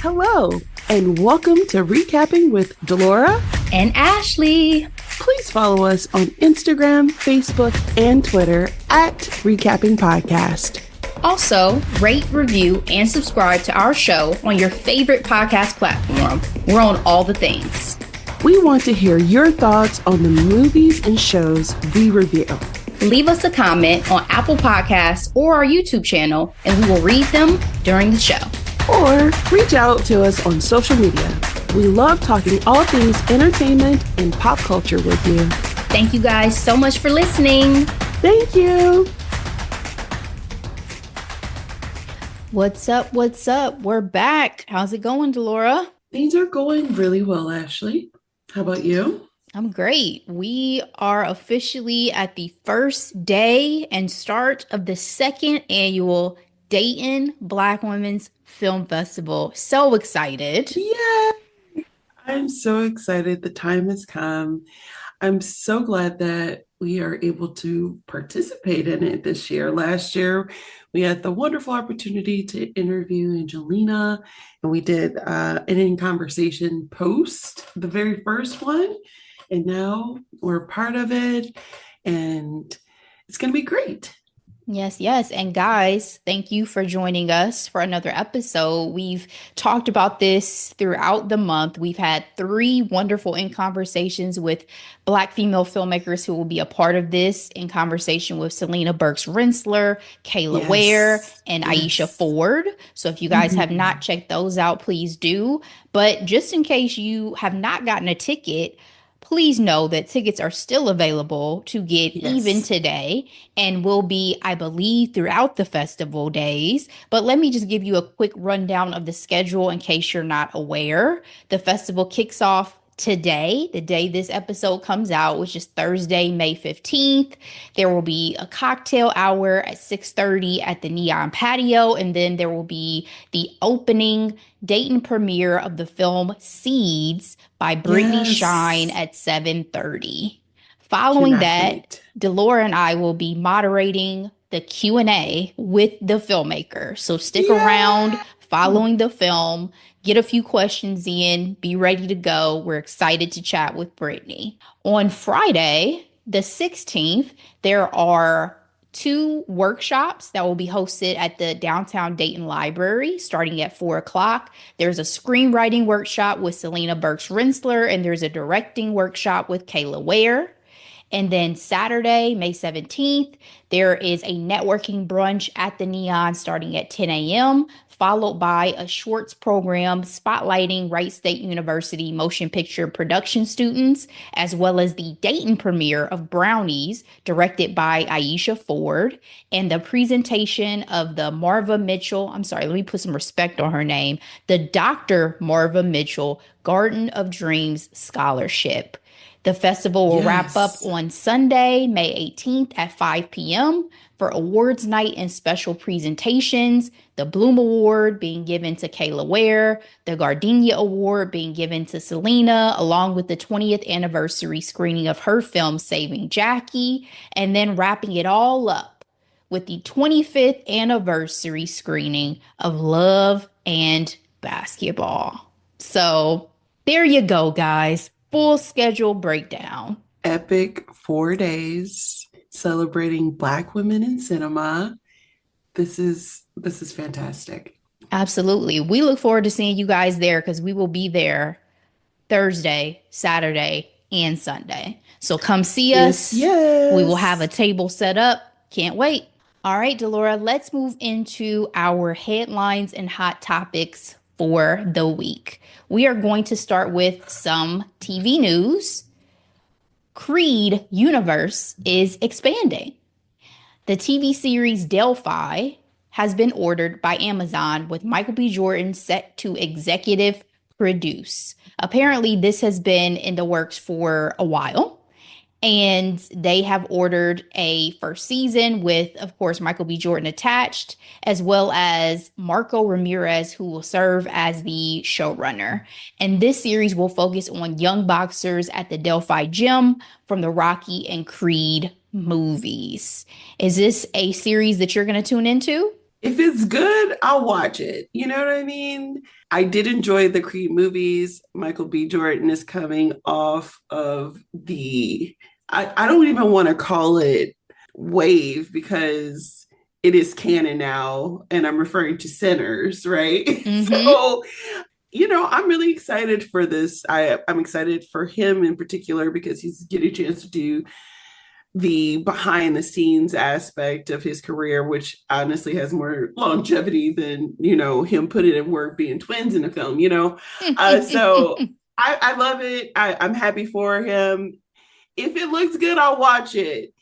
Hello, and welcome to Recapping with Delora and Ashley. Please follow us on Instagram, Facebook, and Twitter at Recapping Podcast. Also, rate, review, and subscribe to our show on your favorite podcast platform. We're on all the things. We want to hear your thoughts on the movies and shows we review. Leave us a comment on Apple Podcasts or our YouTube channel, and we will read them during the show. Or reach out to us on social media. We love talking all things entertainment and pop culture with you. Thank you guys so much for listening. Thank you. What's up? What's up? We're back. How's it going, Delora? Things are going really well, Ashley. How about you? I'm great. We are officially at the first day and start of the second annual Dayton Black Women's Film Festival. So excited. Yeah. I'm so excited. The time has come. I'm so glad that we are able to participate in it this year. Last year, we had the wonderful opportunity to interview Angelina, and we did an in conversation post, the very first one. And now we're part of it, and it's going to be great. Yes, yes. And guys, thank you for joining us for another episode. We've talked about this throughout the month. We've had 3 wonderful in conversations with Black female filmmakers who will be a part of this, in conversation with Selena Burks-Rensler, Kayla Ware, and Aisha Ford. So if you guys have not checked those out, please do. But just in case you have not gotten a ticket, please know that tickets are still available to get even today and will be, I believe, throughout the festival days. But let me just give you a quick rundown of the schedule in case you're not aware. The festival kicks off today, the day this episode comes out, which is Thursday, May 15th. There will be a cocktail hour at 6:30 at the Neon Patio, and then there will be the opening Dayton premiere of the film Seeds by Brittany Shine at 7:30. Following that, Delora and I will be moderating the Q&A with the filmmaker. So stick around following the film, get a few questions in, be ready to go. We're excited to chat with Brittany. On Friday, the 16th, there are 2 workshops that will be hosted at the downtown Dayton Library starting at 4 o'clock. There's a screenwriting workshop with Selena Burks-Rensler, and there's a directing workshop with Kayla Ware. And then Saturday, May 17th, there is a networking brunch at the Neon starting at 10 a.m., followed by a shorts program spotlighting Wright State University motion picture production students, as well as the Dayton premiere of Brownies, directed by Aisha Ford, and the presentation of the Marva Mitchell, let me put some respect on her name, the Dr. Marva Mitchell Garden of Dreams Scholarship. The festival will wrap up on Sunday, May 18th at 5 p.m. for awards night and special presentations. The Bloom Award being given to Kayla Ware, the Gardenia Award being given to Selena, along with the 20th anniversary screening of her film Saving Jackie, and then wrapping it all up with the 25th anniversary screening of Love and Basketball. So there you go, guys. Full schedule breakdown. Epic 4 days celebrating Black women in cinema. This is fantastic. Absolutely. We look forward to seeing you guys there because we will be there Thursday, Saturday, and Sunday. So come see us. Yes. We will have a table set up. Can't wait. All right, Delora, let's move into our headlines and hot topics for the week. We are going to start with some TV news. Creed universe is expanding. The TV series Delphi has been ordered by Amazon, with Michael B. Jordan set to executive produce. Apparently, this has been in the works for a while. And they have ordered a first season with, of course, Michael B. Jordan attached, as well as Marco Ramirez, who will serve as the showrunner. And this series will focus on young boxers at the Delphi gym from the Rocky and Creed movies. Is this a series that you're going to tune into? If it's good, I'll watch it. You know what I mean? I did enjoy the Creed movies. Michael B. Jordan is coming off of I don't even want to call it wave because it is canon now, and I'm referring to Sinners, right? Mm-hmm. So, I'm really excited for this. I'm excited for him in particular because he's getting a chance to do the behind the scenes aspect of his career, which honestly has more longevity than, him putting in work being twins in the film. So I love it. I'm happy for him. If it looks good, I'll watch it.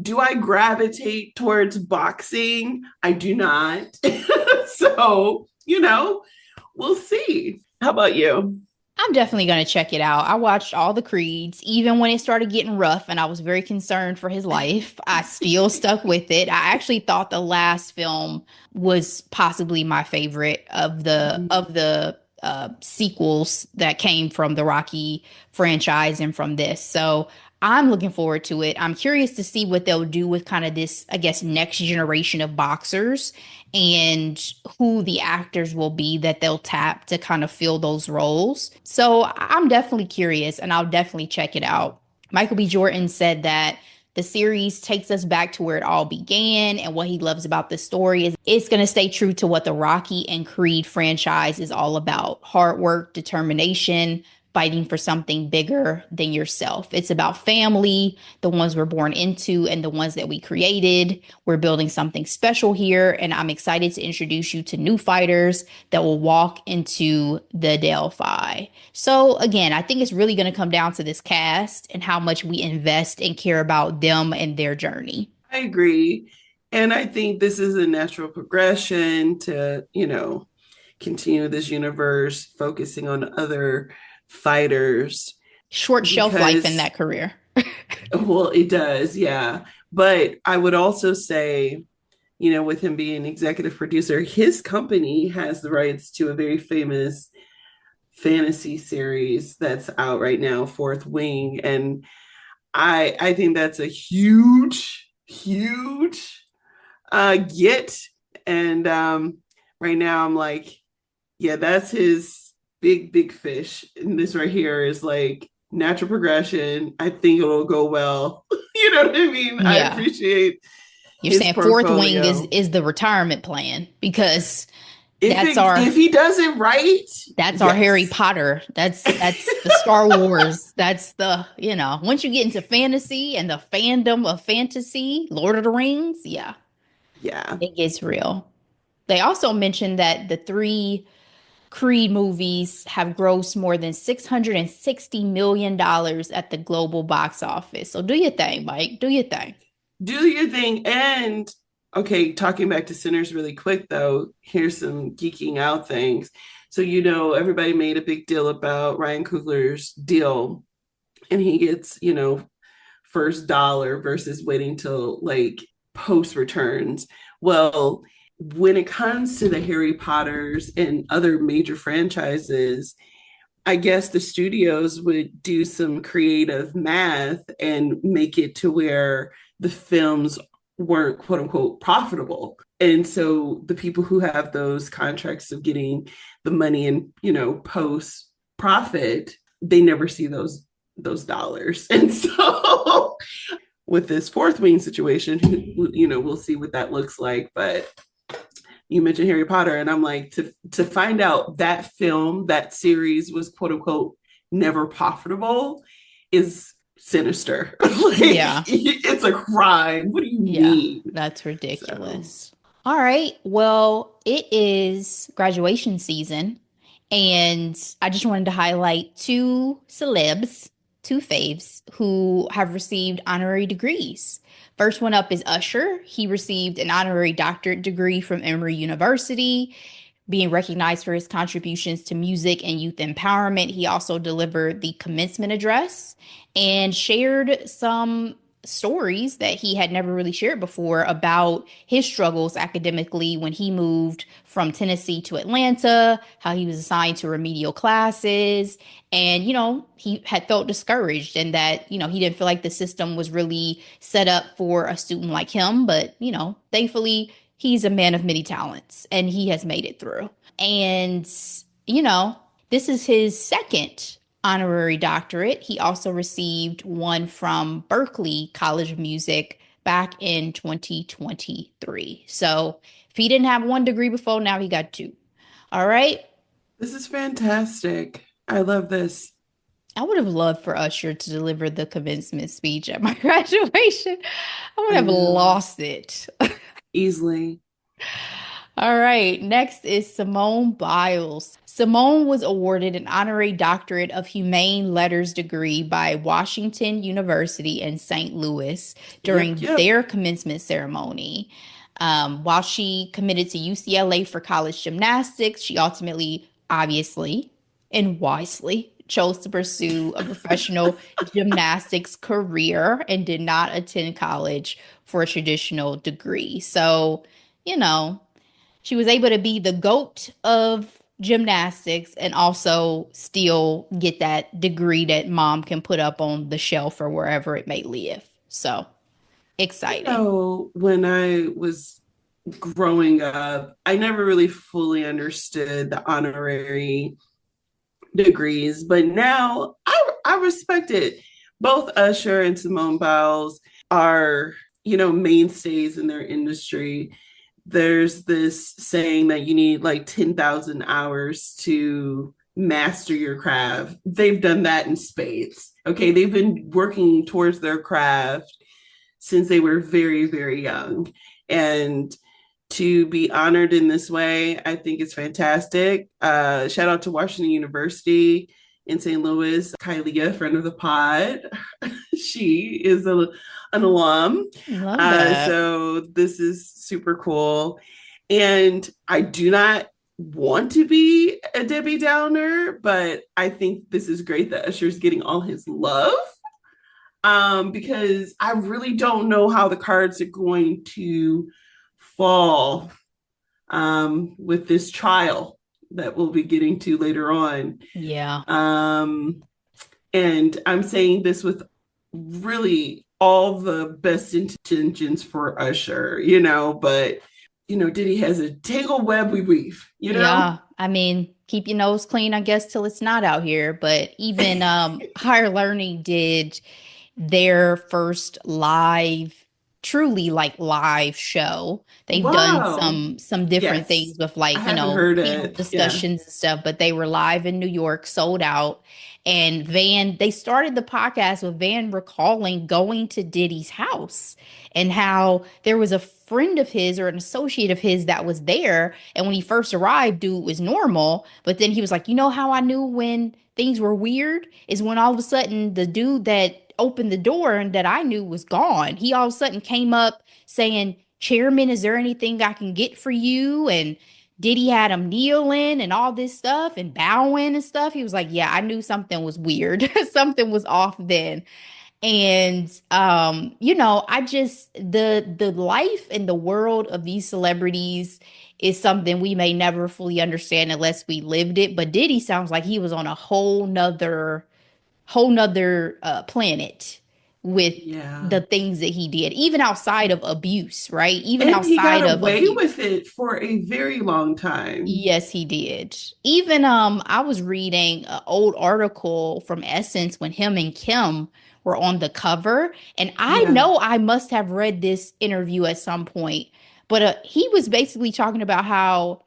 Do I gravitate towards boxing? I do not. So, we'll see. How about you? I'm definitely going to check it out. I watched all the Creeds, even when it started getting rough and I was very concerned for his life. I still stuck with it. I actually thought the last film was possibly my favorite of the sequels that came from the Rocky franchise and from this. So I'm looking forward to it. I'm curious to see what they'll do with kind of this, I guess, next generation of boxers and who the actors will be that they'll tap to kind of fill those roles. So I'm definitely curious and I'll definitely check it out. Michael B. Jordan said that the series takes us back to where it all began, and what he loves about the story is it's going to stay true to what the Rocky and Creed franchise is all about: hard work, determination, fighting for something bigger than yourself. It's about family, the ones we're born into and the ones that we created. We're building something special here, and I'm excited to introduce you to new fighters that will walk into the Delphi. So, again, I think it's really going to come down to this cast and how much we invest and care about them and their journey. I agree. And I think this is a natural progression to, continue this universe focusing on other fighters Short shelf life in because, that career. well, it does, yeah. But I would also say, with him being executive producer, his company has the rights to a very famous fantasy series that's out right now, Fourth Wing. And I think that's a huge, huge get. And right now I'm like, yeah, that's his big, big fish. And this right here is like natural progression. I think it'll go well. You know what I mean? I Yeah. appreciate You're his saying fourth wing is portfolio. is the retirement plan because If that's it our if he does it right, that's our Harry yes. Potter. That's the Star Wars. That's once you get into fantasy and the fandom of fantasy, Lord of the Rings, yeah, Yeah. it gets real. They also mentioned that the three Creed movies have grossed more than $660 million at the global box office. So do your thing, Mike. Do your thing. Do your thing. And okay, talking back to Sinners really quick though, here's some geeking out things. So, everybody made a big deal about Ryan Coogler's deal, and he gets, first dollar versus waiting till like post returns. Well, when it comes to the Harry Potters and other major franchises, I guess the studios would do some creative math and make it to where the films weren't quote unquote profitable. And so the people who have those contracts of getting the money and, post profit, they never see those dollars. And so with this fourth wing situation, we'll see what that looks like. But you mentioned Harry Potter, and I'm like, to find out that film, that series was quote unquote never profitable is sinister. Like Yeah. it's a crime. What do you Yeah, mean? that's So ridiculous. All right. Well, it is graduation season, and I just wanted to highlight two celebs, two faves, who have received honorary degrees. First one up is Usher. He received an honorary doctorate degree from Emory University, being recognized for his contributions to music and youth empowerment. He also delivered the commencement address and shared some stories that he had never really shared before about his struggles academically when he moved from Tennessee to Atlanta, how he was assigned to remedial classes, and he had felt discouraged and that he didn't feel like the system was really set up for a student like him, but thankfully he's a man of many talents and he has made it through. And, you know, this is his second honorary doctorate. He also received one from Berklee College of Music back in 2023. So if he didn't have one degree before, now he got two. All right. This is fantastic. I love this. I would have loved for Usher to deliver the commencement speech at my graduation. I would I have know. lost it. Easily. All right, next is Simone Biles. Simone was awarded an honorary doctorate of humane letters degree by Washington University in St. Louis Yep, during yep. their commencement ceremony. While she committed to UCLA for college gymnastics, she ultimately, obviously, and wisely chose to pursue a professional gymnastics career and did not attend college for a traditional degree. So, you know, she was able to be the GOAT of gymnastics and also still get that degree that mom can put up on the shelf or wherever it may live. So exciting. When I was growing up, I never really fully understood the honorary degrees, but now I respect it. Both Usher and Simone Biles are, mainstays in their industry. There's this saying that you need like 10,000 hours to master your craft. They've done that in spades. Okay. They've been working towards their craft since they were very, very young. And to be honored in this way, I think it's fantastic. Shout out to Washington University in St. Louis. Kylie, a friend of the pod, she is an alum. Love that. So this is super cool. And I do not want to be a Debbie Downer, but I think this is great that Usher's getting all his love, because I really don't know how the cards are going to fall, with this trial that we'll be getting to later on. Yeah. Um, and I'm saying this with really all the best intentions for Usher, but Diddy has a tangled web we weave. Yeah. I mean, keep your nose clean, I guess, till it's not out here. But even Higher Learning did their first live, truly like live show. They've done Wow. some different Yes. things with I like, haven't heard panel it. Yeah. discussions and stuff, but they were live in New York, sold out. And they started the podcast with Van recalling going to Diddy's house and how there was a friend of his or an associate of his that was there. And when he first arrived, dude was normal. But then he was like, you know how I knew when things were weird is when all of a sudden the dude that opened the door and that I knew was gone. He all of a sudden came up saying, Chairman, is there anything I can get for you? And Diddy had him kneeling and all this stuff and bowing and stuff. He was like, yeah, I knew something was weird. Something was off then. And I just the life and the world of these celebrities is something we may never fully understand unless we lived it. But Diddy sounds like he was on a whole nother planet with Yeah. the things that he did, even outside of abuse, right? Even And he got outside of away abuse. with it for a very long time. Yes, he did. Even I was reading an old article from Essence when him and Kim were on the cover, and I Yeah. know I must have read this interview at some point, but he was basically talking about how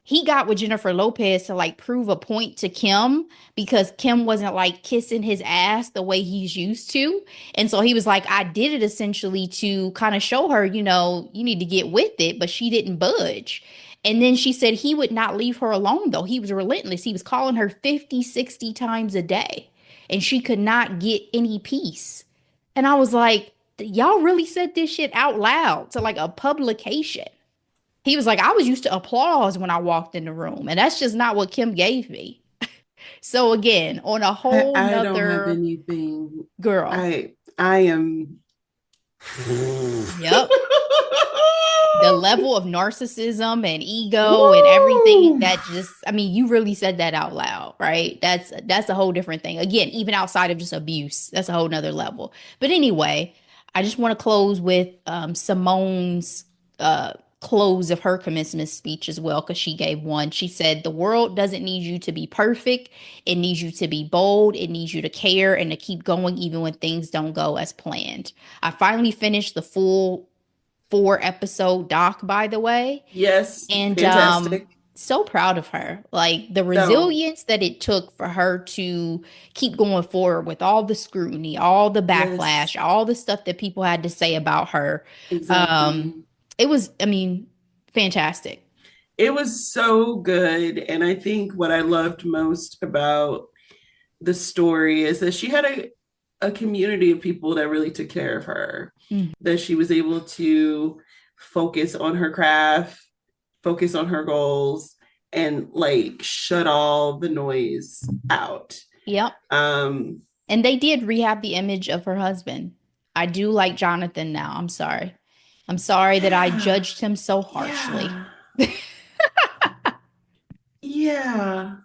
he got with Jennifer Lopez to like prove a point to Kim because Kim wasn't like kissing his ass the way he's used to. And so he was like, I did it essentially to kind of show her, you need to get with it, but she didn't budge. And then she said he would not leave her alone though. He was relentless. He was calling her 50, 60 times a day, and she could not get any peace. And I was like, y'all really said this shit out loud to like a publication. He was like, I was used to applause when I walked in the room, and that's just not what Kim gave me. So again, on a whole I don't have nother anything. girl. I am. Yep. The level of narcissism and ego and everything Woo! that just, I mean, you really said that out loud, right? That's a whole different thing. Again, even outside of just abuse, that's a whole nother level. But anyway, I just want to close with Simone's close of her commencement speech as well, because she gave one. She said, "The world doesn't need you to be perfect. It needs you to be bold. It needs you to care and to keep going even when things don't go as planned." I finally finished the full 4 episode doc, by the way. Yes, And fantastic. so proud of her. Like the So, resilience that it took for her to keep going forward with all the scrutiny, all the yes, backlash, all the stuff that people had to say about her. Um, exactly. it was, I mean, fantastic. It was so good. And I think what I loved most about the story is that she had a community of people that really took care of her, Mm. that she was able to focus on her craft, focus on her goals, and like shut all the noise out. Yep. Um, And they did rehab the image of her husband. I do like Jonathan now. I'm sorry. I'm sorry that I yeah, judged him so harshly. yeah, yeah.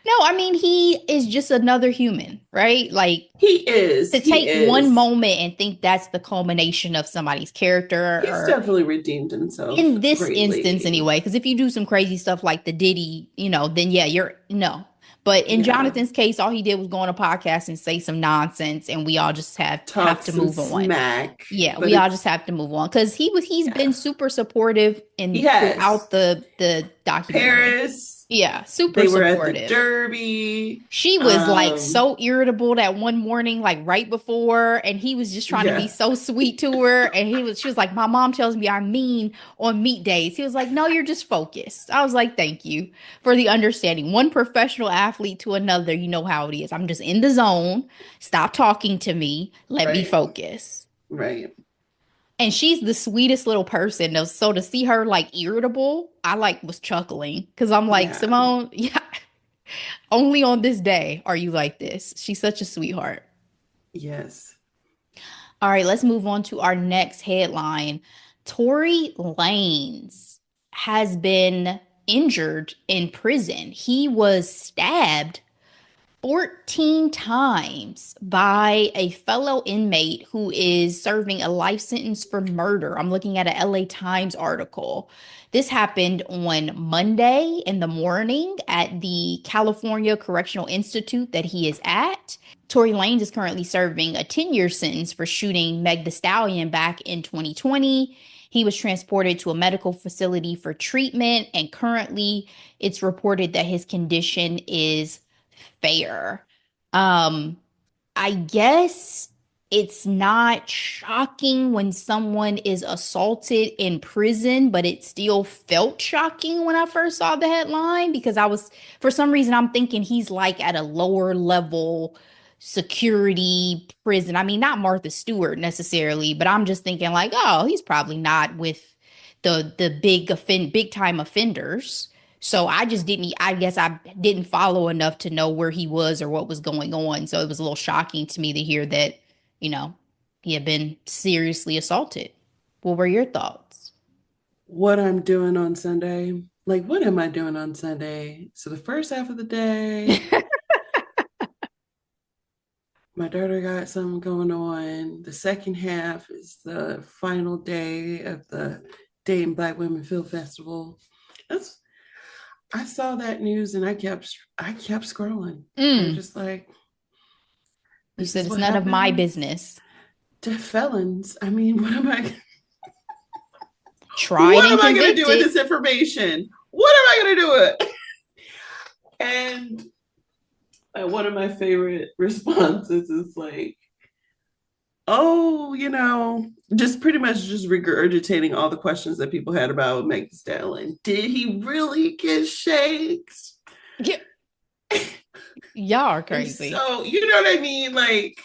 No, I mean, he is just another human, right? Like, He is. to He take one is. moment and think that's the culmination of somebody's character, He's or definitely redeemed himself in this instance greatly. anyway, because if you do some crazy stuff like the Diddy, then yeah, you're no. But in Yeah. Jonathan's case, all he did was go on a podcast and say some nonsense, and we all just have Talk to some move on. smack, Yeah, but we all just it's, have to move on because he's been yeah. super supportive He in has. throughout the documentary. Paris, Yeah, super they were at the supportive. Derby. She was like so irritable that one morning, like right before, and he was just trying to be Yeah, so sweet to her. And she was like, "My mom tells me I'm mean on meet days." He was like, "No, you're just focused." I was like, "Thank you for the understanding." One professional athlete to another, you know how it is. I'm just in the zone. Stop talking to me. Let me right, focus. right. And she's the sweetest little person. Though. So to see her like irritable, I like was chuckling because I'm like, Yeah, Simone, yeah, only on this day are you like this. She's such a sweetheart. yes. All right, let's move on to our next headline. Tory Lanez has been injured in prison. He was stabbed 14 times by a fellow inmate who is serving a life sentence for murder. I'm looking at a LA Times article. This happened on Monday in the morning at the California Correctional Institute that he is at. Tory Lanez is currently serving a 10-year sentence for shooting Meg Thee Stallion back in 2020. He was transported to a medical facility for treatment, and currently it's reported that his condition is fair. Um, I guess it's not shocking when someone is assaulted in prison, but it still felt shocking when I first saw the headline because for some reason, I'm thinking he's like at a lower level security prison. I mean, not Martha Stewart necessarily, but I'm just thinking like, oh, he's probably not with the big time offenders. So I guess I didn't follow enough to know where he was or what was going on. So it was a little shocking to me to hear that, you know, he had been seriously assaulted. What were your thoughts? What I'm doing on Sunday. Like, what am I doing on Sunday? So, the first half of the day, my daughter got something going on. The second half is the final day of the Dayton Black Women Film Festival. That's I saw that news and I kept scrolling. I was Mm, just like, you this said is it's what none of my happens business. to felons. I mean, Tried what and am I gonna do with convicted. this information? What am I gonna do with it? And one of my favorite responses is like, oh, just pretty much just regurgitating all the questions that people had about Meg Thee Stallion. Did he really get shakes? Yeah, y'all are And crazy. so, you know what I mean? Like,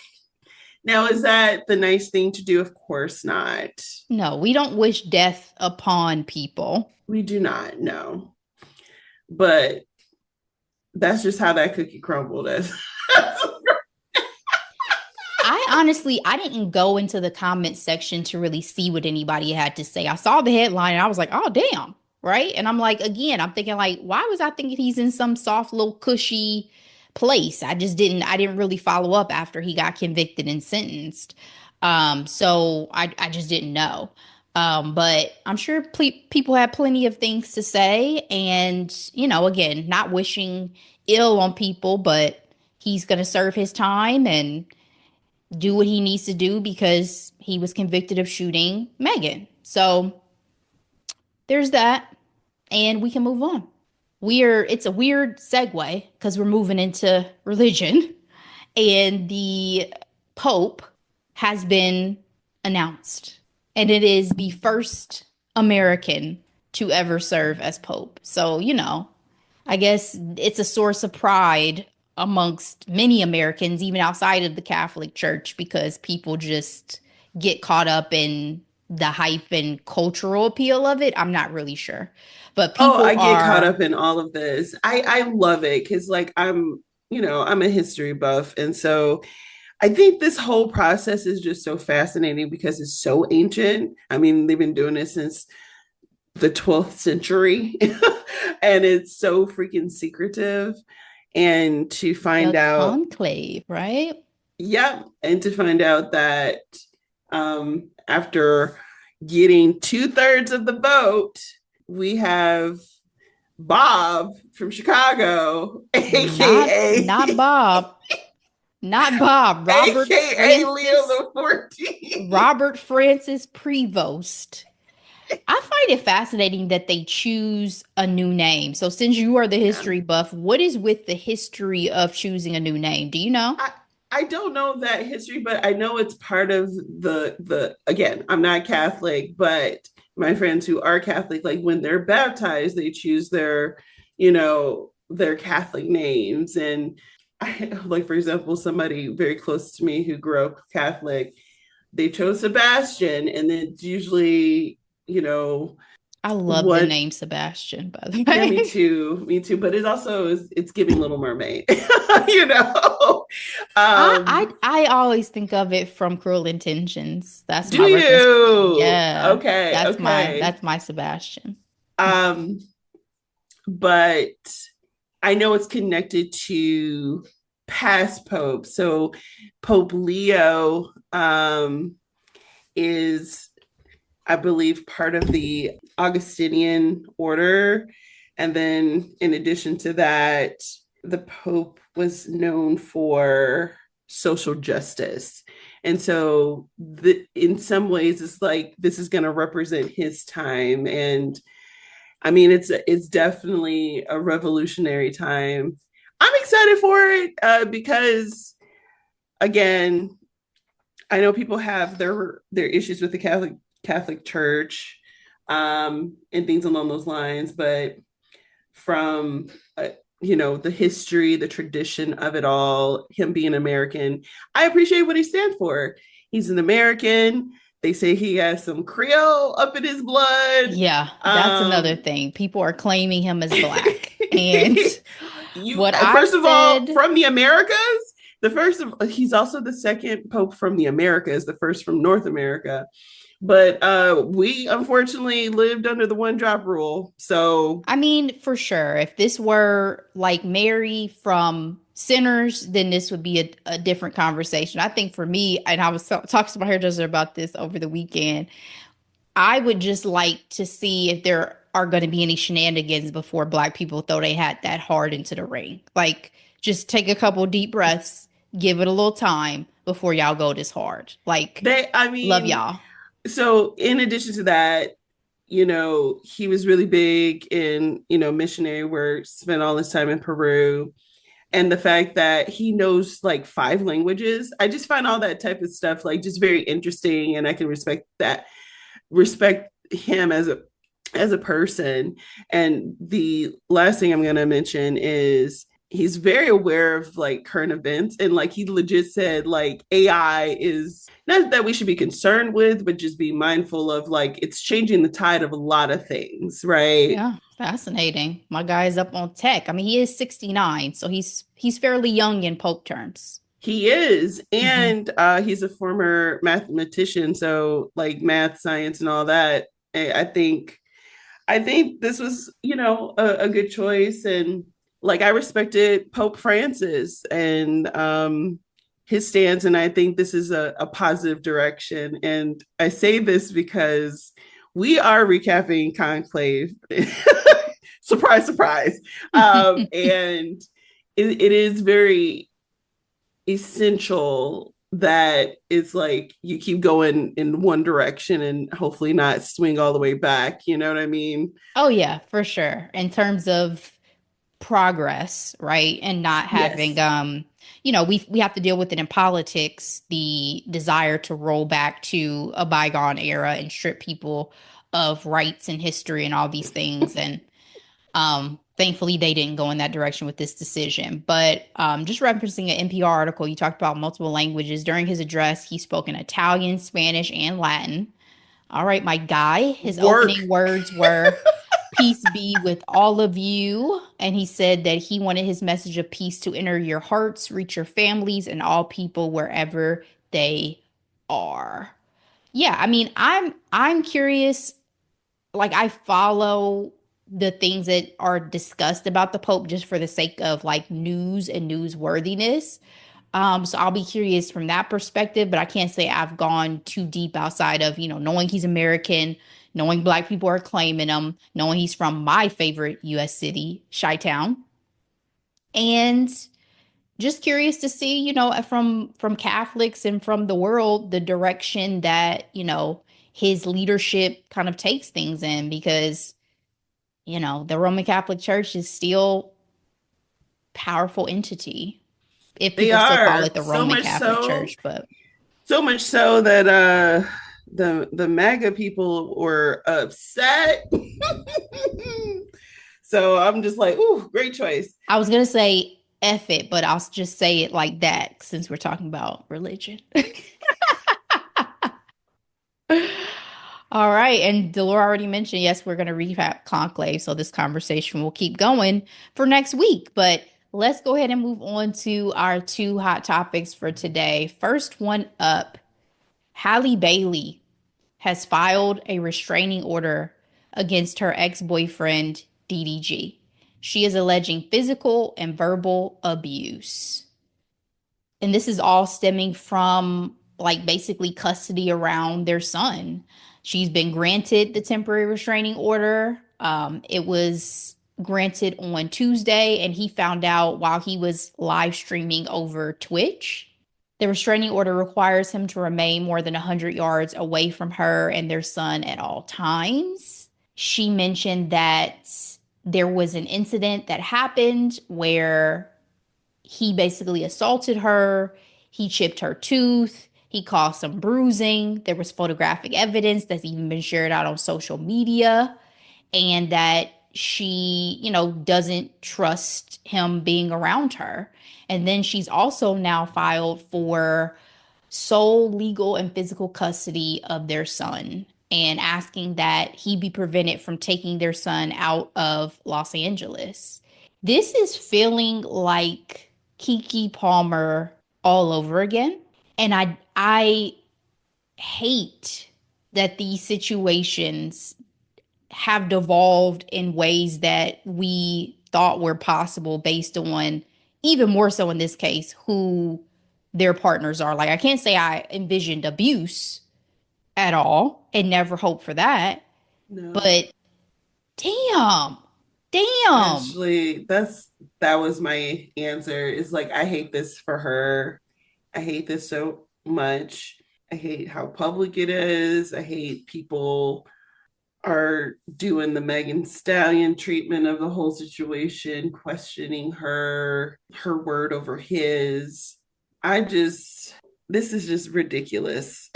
now, is that the nice thing to do? Of course not. No, we don't wish death upon people. We do not know. But that's just how that cookie crumbled. As I didn't go into the comment section to really see what anybody had to say. I saw the headline and I was like, oh, damn. Right. And I'm like, again, I'm thinking, like, why was I thinking he's in some soft, little cushy place? I didn't really follow up after he got convicted and sentenced. So I just didn't know. But I'm sure people have plenty of things to say. And, again, not wishing ill on people, but he's going to serve his time and do what he needs to do because he was convicted of shooting Megan. So there's that. And we can move on. It's a weird segue because we're moving into religion. And the Pope has been announced, and it is the first American to ever serve as Pope. So, I guess it's a source of pride amongst many Americans, even outside of the Catholic Church, because people just get caught up in the hype and cultural appeal of it. I'm not really sure. But Oh, I people get caught are, up in all of this. I love it because like I'm a history buff. And so I think this whole process is just so fascinating because it's so ancient. I mean, they've been doing this since the 12th century and it's so freaking secretive. And to find the out, conclave, right? yep, and to find out that after getting 2/3 of the vote, we have Bob from Chicago, Not aka Bob. Not Bob. aka Leo the 14th. Robert Francis Prevost. I find it fascinating that they choose a new name. So since you are the Yeah. history buff, what is with the history of choosing a new name? Do you know? I don't know that history, but I know it's part of the again, I'm not Catholic, but my friends who are Catholic, like when they're baptized, they choose their Catholic names. And I, like for example, somebody very close to me who grew up Catholic, they chose Sebastian, and then usually, you know, I love the what name Sebastian, by the yeah, way. me too. But it's giving Little Mermaid, you know. I always think of it from Cruel Intentions. That's Do my reference point. you? Yeah, Okay, okay. that's my Sebastian. Um, but I know it's connected to past popes. So Pope Leo is, I believe, part of the Augustinian order. And then in addition to that, the Pope was known for social justice. And so in some ways, it's like this is going to represent his time. And I mean, it's definitely a revolutionary time. I'm excited for it because, again, I know people have their issues with the Catholic Church and things along those lines, but from the history, the tradition of it all, him being American, I appreciate what he stands for. He's an American. They say he has some Creole up in his blood. Yeah, that's another Um, thing. People are claiming him as black. And you what I've first of all said, from the Americas. He's also the second pope from the Americas, the first from North America. But we unfortunately lived under the one drop rule. So I mean, for sure, if this were like Mary from Sinners, then this would be a different conversation. I think for me, and I was talking to my hairdresser about this over the weekend, I would just like to see if there are going to be any shenanigans before black people throw their hat that hard into the ring. Like, just take a couple deep breaths, give it a little time before y'all go this hard. Like, I love mean, y'all. so in addition to that, he was really big in, missionary work, spent all his time in Peru. And the fact that he knows like five languages, I just find all that type of stuff like just very interesting. And I can respect him as a person. And the last thing I'm going to mention is he's very aware of like current events, and like he legit said like AI is not that we should be concerned with, but just be mindful of like it's changing the tide of a lot of things, right? Yeah, fascinating. My guy's up on tech. I mean, he is 69, so he's fairly young in Pope terms. He is, Hmm. and he's a former mathematician, so like math, science, and all that. I think this was, a good choice. And like I respected Pope Francis, and his stance, and I think this is a positive direction. And I say this because we are recapping Conclave. Surprise, surprise. And it is very essential that it's like you keep going in one direction and hopefully not swing all the way back. You know what I mean? Oh yeah, for sure. In terms of progress, right? And not having Yes. we have to deal with it in politics, the desire to roll back to a bygone era and strip people of rights and history and all these things. And thankfully they didn't go in that direction with this decision. But just referencing an NPR article, you talked about multiple languages. During his address, he spoke in Italian, Spanish, and Latin. All right, my guy. His Work. opening words were peace be with all of you. And he said that he wanted his message of peace to enter your hearts, reach your families, and all people wherever they are. Yeah, I mean, I'm curious, like I follow the things that are discussed about the Pope just for the sake of like news and newsworthiness. So I'll be curious from that perspective, but I can't say I've gone too deep outside of, knowing he's American, knowing black people are claiming him, knowing he's from my favorite US city, Chi-Town. And just curious to see, from Catholics and from the world, the direction that, his leadership kind of takes things in because, the Roman Catholic Church is still powerful entity, if They people still call are it the Roman Catholic Church, but so much so that the MAGA people were upset. So I'm just like, ooh, great choice. I was gonna say F it, but I'll just say it like that since we're talking about religion. All right, and Delora already mentioned, yes, we're going to recap Conclave, so this conversation will keep going for next week. But let's go ahead and move on to our two hot topics for today. First one up, Halle Bailey has filed a restraining order against her ex-boyfriend, DDG. She is alleging physical and verbal abuse. And this is all stemming from like basically custody around their son. She's been granted the temporary restraining order. It was granted on Tuesday, and he found out while he was live streaming over Twitch. The restraining order requires him to remain more than 100 yards away from her and their son at all times. She mentioned that there was an incident that happened where he basically assaulted her. He chipped her tooth. He caused some bruising. There was photographic evidence that's even been shared out on social media, and that she, doesn't trust him being around her. And then she's also now filed for sole legal and physical custody of their son and asking that he be prevented from taking their son out of Los Angeles. This is feeling like Keke Palmer all over again. And I hate that these situations have devolved in ways that we thought were possible based on, even more so in this case, who their partners are. Like, I can't say I envisioned abuse at all and never hoped for that, No, but damn, damn. actually, that was my answer. It's like I hate this for her. I hate this so much. I hate how public it is. I hate people are doing the Megan Stallion treatment of the whole situation, questioning her word over his. I just, this is just ridiculous.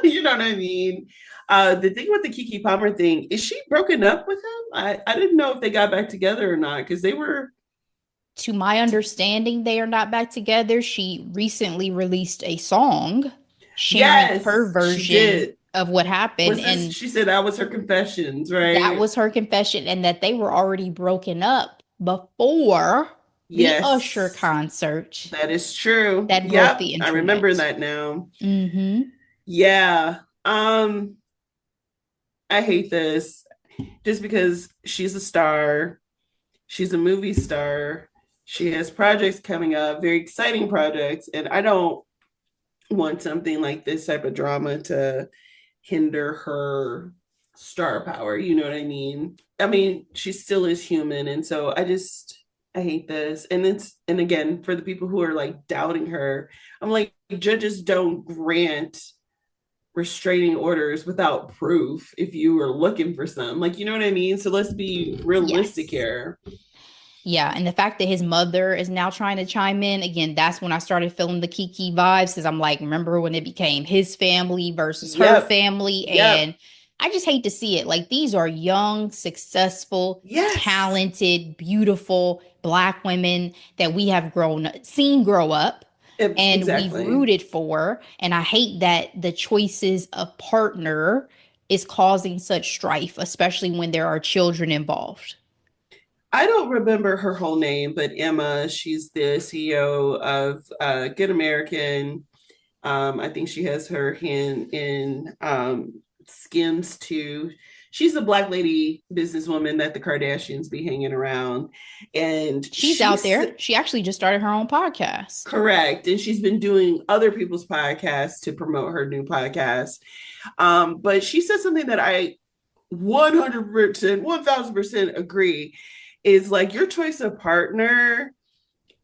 You know what I mean? The thing with the Keke Palmer thing, is she broken up with him? I didn't know if they got back together or not because they were. To my understanding, they are not back together. She recently released a song sharing her Yes, she version did. of what happened. Was this? And She said that was her confessions, that right? was her confession, and that they were already broken up before the Usher Yes, concert that is true. that broke Yep, the I remember internet. that now. Mm-hmm. Yeah. I hate this just because she's a star. She's a movie star. She has projects coming up, very exciting projects, and I don't want something like this type of drama to hinder her star power. You know what I mean? I mean, she still is human, and so I hate this. And again, for the people who are like doubting her, I'm like, judges don't grant restraining orders without proof if you were looking for some. Like, you know what I mean? So let's be realistic Yes. here. Yeah, and the fact that his mother is now trying to chime in again, that's when I started feeling the Kiki vibes because I'm like, remember when it became his family versus her Yep. family? Yep. And I just hate to see it. Like, these are young, successful, Yes. talented, beautiful Black women that we have seen grow up and we've Exactly. rooted for. And I hate that the choices of partner is causing such strife, especially when there are children involved. I don't remember her whole name, but Emma, she's the CEO of Good American. I think she has her hand in Skims too. She's a black lady businesswoman that the Kardashians be hanging around. And She's out there. She actually just started her own podcast. correct. And she's been doing other people's podcasts to promote her new podcast. But she said something that I 100%, 1000% agree is like your choice of partner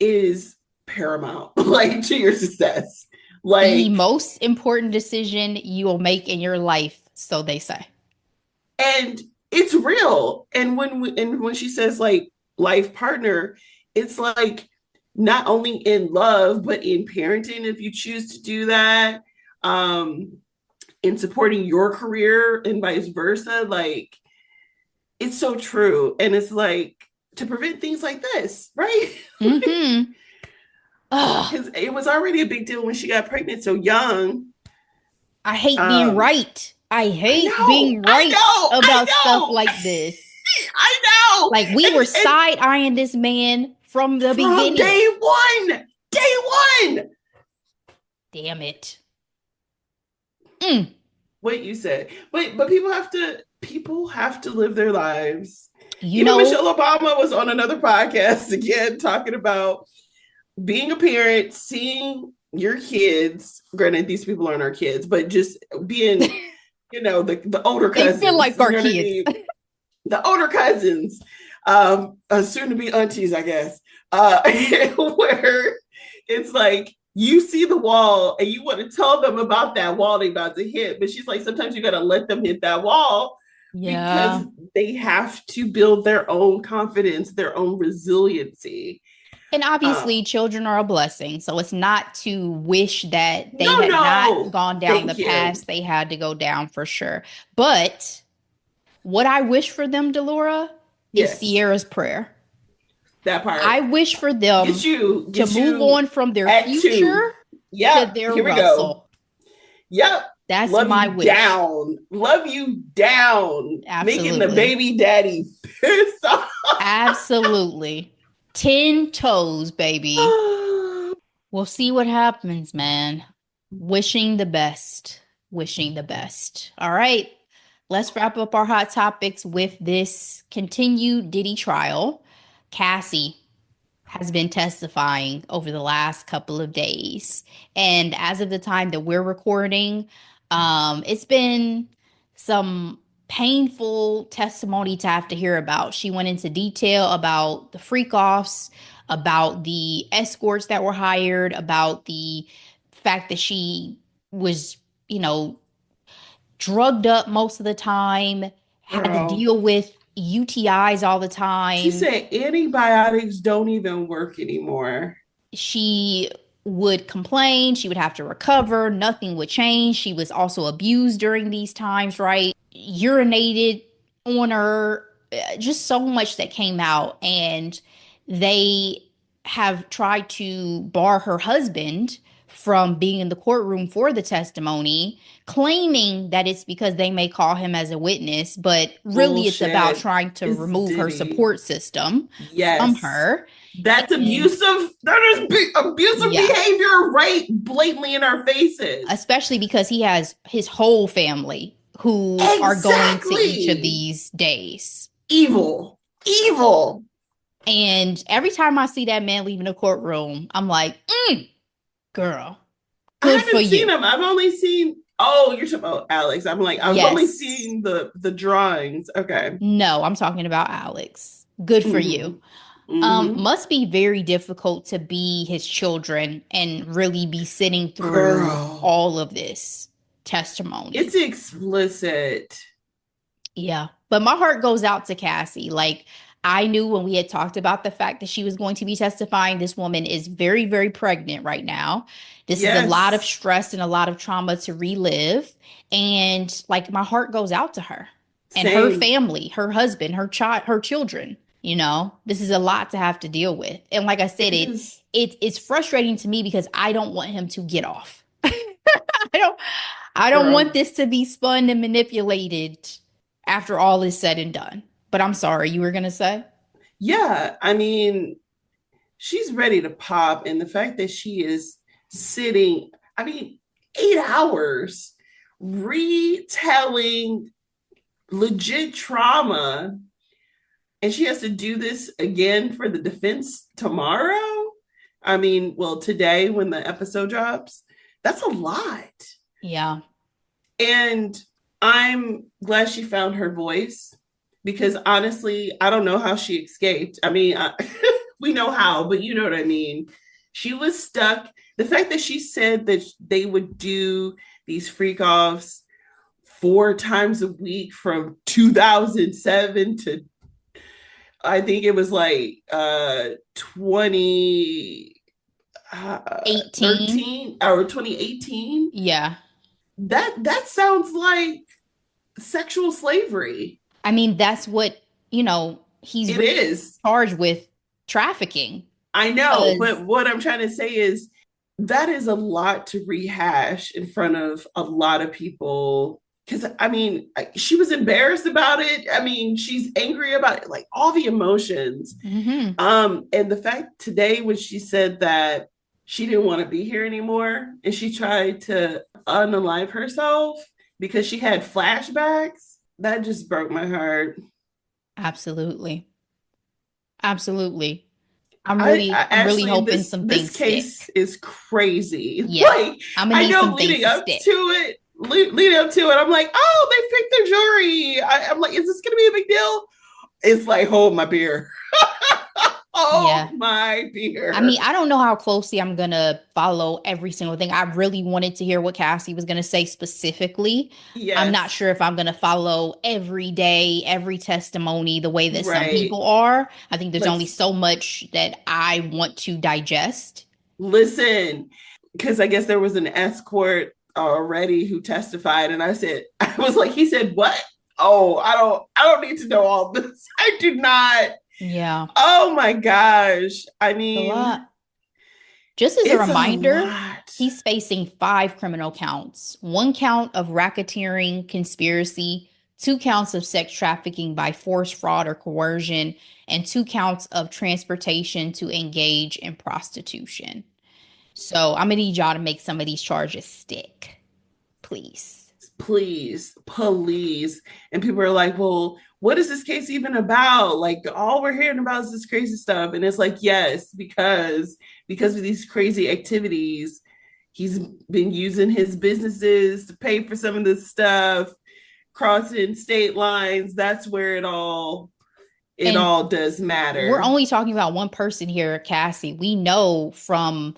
is paramount, like to your success. The Like, most important decision you will make in your life, so they say. and it's real. And when she says like life partner, it's like not only in love, but in parenting, if you choose to do that, um, in supporting your career and vice versa. Like, it's so true. And it's like to prevent things like this, right? Mm-hmm. Ugh, Because it was already a big deal when she got pregnant so young. I hate being Um, right. I I hate know, being I right know, I about stuff know, like this. I know. Like we were And side eyeing this man from the from beginning. day one, Damn it. Mm. what you said. But people have to live their lives. You Even know, Michelle Obama was on another podcast again talking about being a parent, seeing your kids. Granted, these people aren't our kids, but just being, the older they feel cousins. like You our know what I kids. mean? The older cousins, soon to be aunties, I guess, where it's like you see the wall and you want to tell them about that wall they about to hit, but she's like, sometimes you got to let them hit that wall because Yeah. they have to build their own confidence, their own resiliency. And Um, obviously, children are a blessing. So it's not to wish that they no, had not no, gone down the thank you. path they had to go down for sure. But what I wish for them, Delora, is Yes, Sierra's prayer. that I part. wish for them to Get move you on from their at future two. to Yep, their here we go. Russell. Yep. That's Love my you wish. down. Love you down. Making the Absolutely. baby daddy pissed off. Absolutely. 10 toes, baby. We'll see what happens, man. Wishing the best. Wishing the best. All right. Let's wrap up our hot topics with this continued Diddy trial. Cassie has been testifying over the last couple of days. And as of the time that we're recording, it's been some painful testimony to have to hear about. She went into detail about the freak offs, about the escorts that were hired, about the fact that she was, you know, drugged up most of the time, had to Girl. deal with UTIs all the She time. said antibiotics don't even work anymore. She would complain, she would have to recover, nothing would change. She was also abused during these times, right? Urinated on her, just so much that came out. And they have tried to bar her husband from being in the courtroom for the testimony, claiming that it's because they may call him as a witness, but really it's about Bullshit. trying to It's remove her Diddy. support system from Yes. her. That's And abusive. That is abusive yeah, behavior right blatantly in our faces. especially because he has his whole family who are going to each of Exactly. these days. Evil. Evil. And every time I see that man leaving the courtroom, I'm like, girl, I good for haven't seen you. him. I've only seen. Oh, you're talking about Alex. I'm like, I've only Yes. seen the drawings. Okay. No, I'm talking about Alex. Good for you. Mm-hmm. Mm-hmm. Must be very difficult to be his children and really be sitting through Girl, all of this testimony. it's explicit. Yeah. But my heart goes out to Cassie. Like, I knew when we had talked about the fact that she was going to be testifying, this woman is very, very pregnant right now. This is a lot of Yes. stress and a lot of trauma to relive. And like, my heart goes out to her and her Same. family, her husband, her child, her children. You know, this is a lot to have to deal with. And like I said, It is. it's frustrating to me because I don't want him to get off. I don't I don't want Girl. this to be spun and manipulated after all is said and done. But I'm sorry, you were gonna say? Yeah. I mean, she's ready to pop. And the fact that she is sitting, I mean, 8 hours retelling legit trauma. And she has to do this again for the defense tomorrow. I mean, well, today when the episode drops, that's a lot. Yeah. And I'm glad she found her voice because honestly, I don't know how she escaped. I mean, we know how, but you know what I mean. She was stuck. The fact that she said that they would do these freak offs 4 times a week from 2007 to I think it was like 20 18. 13 or 2018. Yeah. That sounds like sexual slavery. I mean, that's what, he's It really is. charged with trafficking. I know, Because but what I'm trying to say is that is a lot to rehash in front of a lot of people. Because I mean, she was embarrassed about it. I mean, she's angry about it, like all the emotions. mhm. And the fact today when she said that she didn't want to be here anymore and she tried to unalive herself because she had flashbacks, that just broke my heart. Absolutely. Absolutely. I I'm really actually hoping this some this things case stick. is crazy. Yeah. Like I'm gonna I need know some things leading to up to stick. it, leading up to it, I'm like, oh, they picked their jury. I'm like, is this gonna be a big deal? It's like, hold my beer. Yeah. Hold my I mean, beer. I don't know how closely I'm gonna follow every single thing. I really wanted to hear what Cassie was gonna say specifically. I'm not Yes, sure if I'm gonna follow every day, every testimony the way that some right. people are. I think there's Like, only so much that I want to digest. listen, because I guess there was an escort already who testified, and I said, I was like, he said, what? Oh, I don't need to know all this. I do not. Yeah, Oh my gosh. I it's a lot. mean, Just as a it's a reminder, lot. he's facing 5 criminal counts: 1 count of racketeering, conspiracy, 2 counts of sex trafficking by force, fraud, or coercion, and 2 counts of transportation to engage in prostitution. So I'm gonna need y'all to make some of these charges stick, please. Please, please. And people are like, well, what is this case even about? Like all we're hearing about is this crazy stuff. And it's like, yes, because of these crazy activities, he's been using his businesses to pay for some of this stuff, crossing state lines. That's where it And all does we're matter. only talking about one person here, Cassie. We know from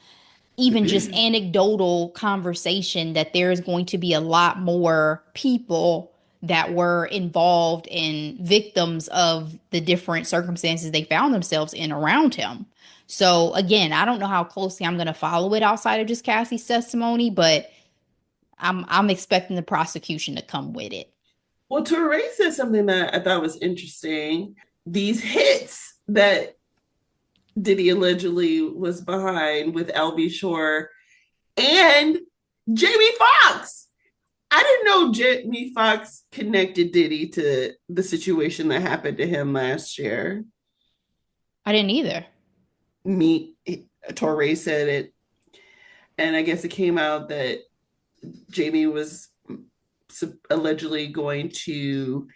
even just anecdotal conversation that there is going to be a lot more people that were involved in victims of the different circumstances they found themselves in around him. So again, I don't know how closely I'm going to follow it outside of just Cassie's testimony, but I'm expecting the prosecution to come with it. Well, Touré said something that I thought was interesting. These hits that Diddy allegedly was behind with LB Shore and Jamie Foxx. I didn't know Jamie Foxx connected Diddy to the situation that happened to him last year. I didn't either. Me, Torre said it, and I guess it came out that Jamie was allegedly going to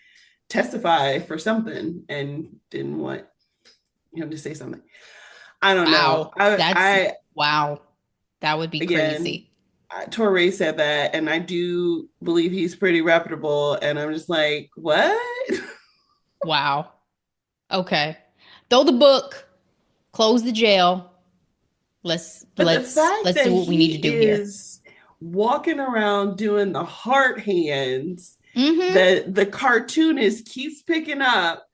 testify for something and didn't want him to say something. I don't know. Wow. Wow. That would be Again, crazy. Tory said that, and I do believe he's pretty reputable. And I'm just like, what? Wow. Okay. Throw the book, close the jail. Let's But the let's fact let's that do what we need to he do here. is walking around doing the heart hands Mm-hmm. that the cartoonist keeps picking up,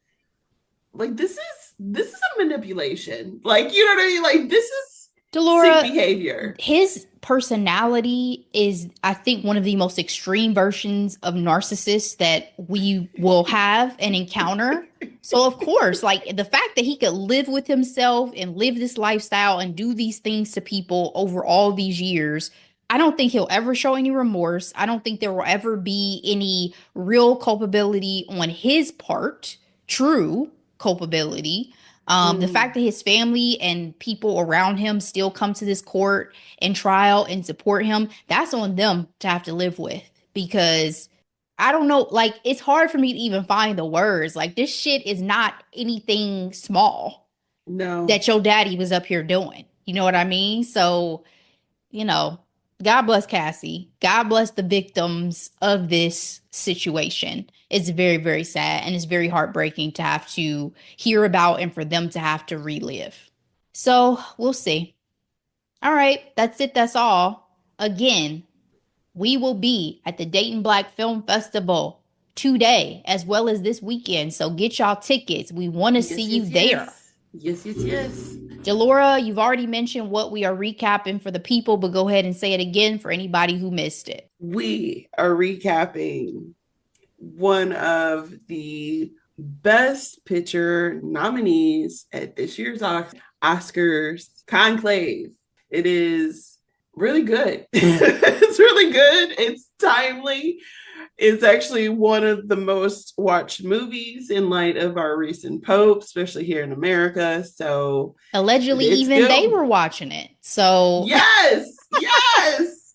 like this is a manipulation. Like, you know what I mean? Like, this is sick Delora, behavior. his personality is, I think, one of the most extreme versions of narcissists that we will have and encounter. So, of course, like the fact that he could live with himself and live this lifestyle and do these things to people over all these years, I don't think he'll ever show any remorse. I don't think there will ever be any real culpability on his part, true culpability. The Mm, fact that his family and people around him still come to this court and trial and support him, that's on them to have to live with. Because I don't know, like, it's hard for me to even find the words. Like, this shit is not anything small no, that your daddy was up here doing. You know what I mean? So, you know, God bless Cassie. God bless the victims of this situation. It's very, very sad and it's very heartbreaking to have to hear about and for them to have to relive. So we'll see. All right, that's it. That's all. Again, we will be at the Dayton Black Film Festival today as well as this weekend. So get y'all tickets. We want to see yes, you yes, there. yes, yes, yes, yes. Delora, you've already mentioned what we are recapping for the people, but go ahead and say it again for anybody who missed it. We are recapping one of the best picture nominees at this year's Oscars, Conclave. It is really good. It's really good. It's timely. It's actually one of the most watched movies in light of our recent Pope, especially here in America. So Allegedly, it's even they good. were watching it. So, Yes, yes.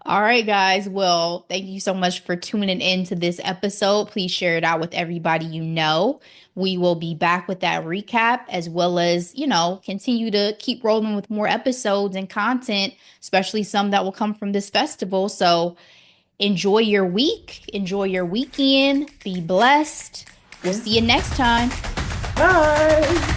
all right, guys. Well, thank you so much for tuning in to this episode. Please share it out with everybody you know. We will be back with that recap as well as, continue to keep rolling with more episodes and content, especially some that will come from this festival. So, enjoy your week, enjoy your weekend, be blessed. We'll see you Yes. next time. Bye.